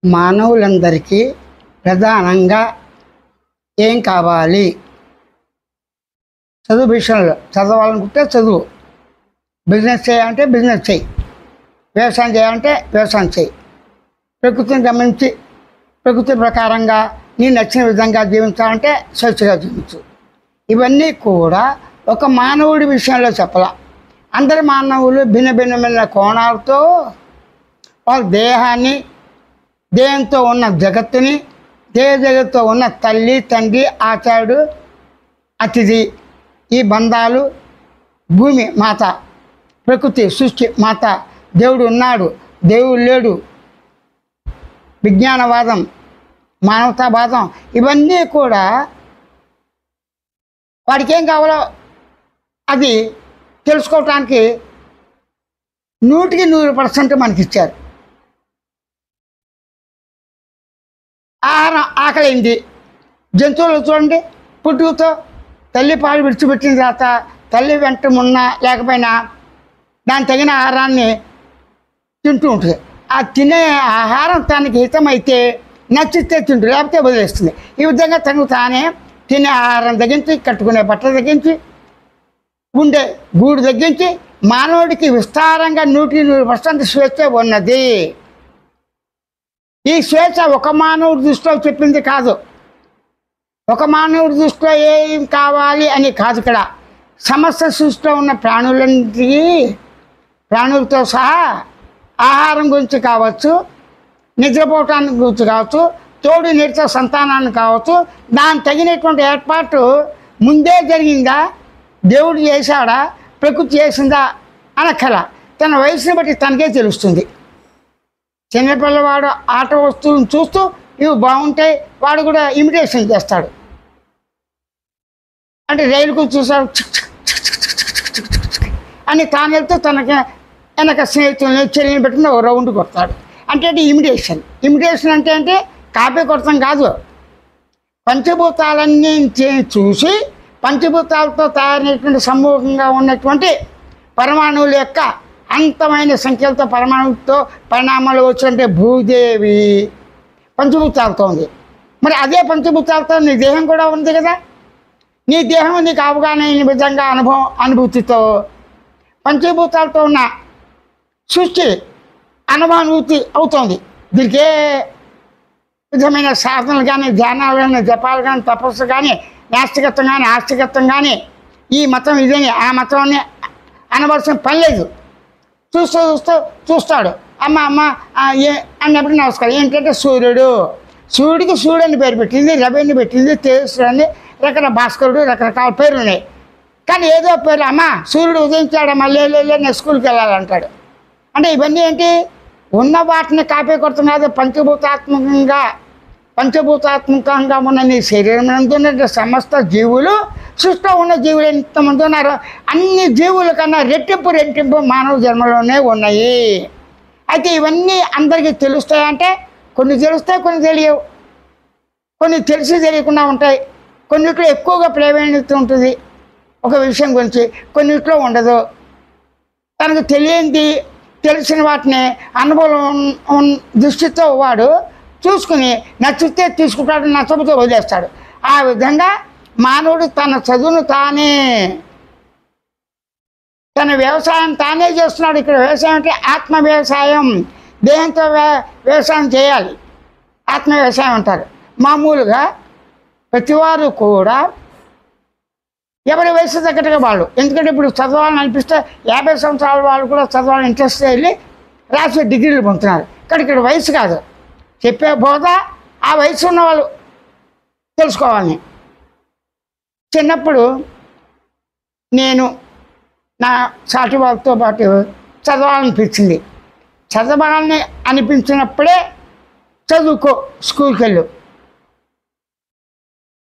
మానవులందరికీ ప్రధానంగా ఏం కావాలి? చదువు విషయంలో చదవాలనుకుంటే చదువు, బిజినెస్ చేయాలంటే బిజినెస్ చేయి, వ్యవసాయం చేయాలంటే వ్యవసాయం చేయి, ప్రకృతిని గమనించి ప్రకృతి ప్రకారంగా నీ నచ్చిన విధంగా జీవించాలంటే స్వేచ్ఛగా జీవించు. ఇవన్నీ కూడా ఒక మానవుడి విషయంలో చెప్పాల. అందరి మానవులు భిన్న భిన్నమైన కోణాలతో వాళ్ళ దేహాన్ని, దేహంతో ఉన్న జగత్తుని, జగత్తుతో ఉన్న తల్లి, తండ్రి, ఆచార్యుడు, అతిథి, ఈ బంధాలు, భూమి మాత, ప్రకృతి సృష్టి మాత, దేవుడు ఉన్నాడు, దేవుడు లేడు, విజ్ఞానవాదం, మానవతావాదం, ఇవన్నీ కూడా వాడికి ఏం కావాలో అది తెలుసుకోవటానికి 100% మనకిచ్చారు. ఆహారం ఆకలింది. జంతువులు చూడండి, పుట్టుకతో తల్లి పాలు విడిచిపెట్టిన తర్వాత తల్లి వెంట ఉన్నా లేకపోయినా దాని తగిన ఆహారాన్ని తింటూ ఉంటుంది. ఆ తినే ఆహారం తనకి హితమైతే నచ్చితే తింటుంది, లేకపోతే వదిలేస్తుంది. ఈ విధంగా తనకు తానే తినే ఆహారం తగ్గించి, కట్టుకునే బట్టలు తగ్గించి, ఉండే గూడు తగ్గించి మానవుడికి విస్తారంగా 100% స్వేచ్ఛ ఉన్నది. ఈ స్వేచ్ఛ ఒక మానవుడి దృష్టిలో చెప్పింది కాదు, ఒక మానవుడి దృష్టిలో ఏం కావాలి అని కాదు. ఇక్కడ సమస్త సృష్టిలో ఉన్న ప్రాణులతో సహా ఆహారం గురించి కావచ్చు, నిద్రపోవటానికి గురించి కావచ్చు, తోడు నీటితో సంతానాన్ని కావచ్చు, దానికి తగినటువంటి ఏర్పాటు ముందే జరిగిందా, దేవుడు చేశాడా, ప్రకృతి చేసిందా అనక్కల. తన వయసుని బట్టి తనకే తెలుస్తుంది. చిన్నపిల్లవాడు ఆట వస్తువులను చూస్తూ ఇవి బాగుంటాయి, వాడు కూడా ఇమిటేషన్ చేస్తాడు. అంటే రైలుకు చూసాడు అని తాను వెళ్తూ తనకి వెనక స్నేహితులని చెల్లిని పెట్టుకుని ఒక రౌండ్ కొడతాడు. అంటే ఇమిటేషన్. ఇమిటేషన్ అంటే కాపీ కొడతాం కాదు. పంచభూతాలన్నీ చూసి పంచభూతాలతో తయారైనటువంటి సమూహంగా ఉన్నటువంటి పరమాణువుల యొక్క అంతమైన సంఖ్యలతో పరమాణువులతో పరిణామాలు వచ్చినట్టే భూదేవి పంచభూతాలతో ఉంది. మరి అదే పంచభూతాలతో నీ దేహం కూడా ఉంది కదా. నీ దేహం నీకు అవగాహన అయిన విధంగా అనుభూతితో పంచభూతాలతో ఉన్న సృష్టి అనుభూతి అవుతుంది. దీనికి ఏ విధమైన సాధనలు కానీ, ధ్యానాలు కానీ, జపాలు కానీ, తపస్సు కానీ, నాస్తికత్వం కానీ, ఆస్తికత్వం కానీ, ఈ మతం ఇదని ఆ మతం అనవలసిన పని లేదు. చూస్తాడు. అమ్మ అన్నప్పుడు నమస్కారం. ఏంటంటే సూర్యుడికి సూర్యుడు అని పేరు పెట్టింది, రవి అని పెట్టింది, తేజస్సుడు అని రకరకాల భాస్కరుడు, రకరకాల పేర్లు ఉన్నాయి. కానీ ఏదో పేరు, అమ్మ సూర్యుడు ఉదయించాడమ్మా, నేను స్కూల్కి వెళ్ళాలంటాడు. అంటే ఇవన్నీ ఏంటి? ఉన్న వాటిని కాపీ కొడుతున్నది. పంచభూతాత్మకంగా ఉన్న నీ శరీరం ఉన్న సమస్త జీవులు, సృష్టిలో ఉన్న జీవులు ఎంతమంది ఉన్నారు, అన్ని జీవుల కన్నా రెట్టింపు మానవ జన్మలోనే ఉన్నాయి. అయితే ఇవన్నీ అందరికీ తెలుస్తాయంటే కొన్ని తెలుస్తాయి, కొన్ని తెలియవు. కొన్ని తెలిసి తెలియకుండా ఉంటాయి. కొన్నిట్లో ఎక్కువగా ప్రావీణ్యత ఉంటుంది ఒక విషయం గురించి, కొన్నిట్లో ఉండదు. తనకు తెలియంది తెలిసిన వాటిని అనుభవం దృష్టితో వాడు చూసుకుని నచ్చితే తీసుకుంటాడు, నచ్చకపోతే వదిలేస్తాడు. ఆ విధంగా మానవుడు తన చదువును తానే, తన వ్యవసాయం తానే చేస్తున్నాడు. ఇక్కడ వ్యవసాయం అంటే ఆత్మ వ్యవసాయం. దేహంతో వ్యవసాయం చేయాలి, ఆత్మ వ్యవసాయం అంటారు. మామూలుగా ప్రతివారు కూడా ఎవరి వయసు తగ్గట్టుగా వాళ్ళు, ఎందుకంటే ఇప్పుడు చదవాలని అనిపిస్తే 50 సంవత్సరాల వాళ్ళు కూడా చదవాలని ఇంట్రెస్ట్ వెళ్ళి రాసి డిగ్రీలు పొందుతున్నారు. కానీ ఇక్కడ వయసు కాదు, చెప్పే బోధ ఆ వయసు ఉన్న వాళ్ళు తెలుసుకోవాలని. చిన్నప్పుడు నేను నా సాటి వాళ్ళతో పాటు చదవాలనిపించింది. చదవాలని అనిపించినప్పుడే చదువుకో, స్కూల్కి వెళ్ళు,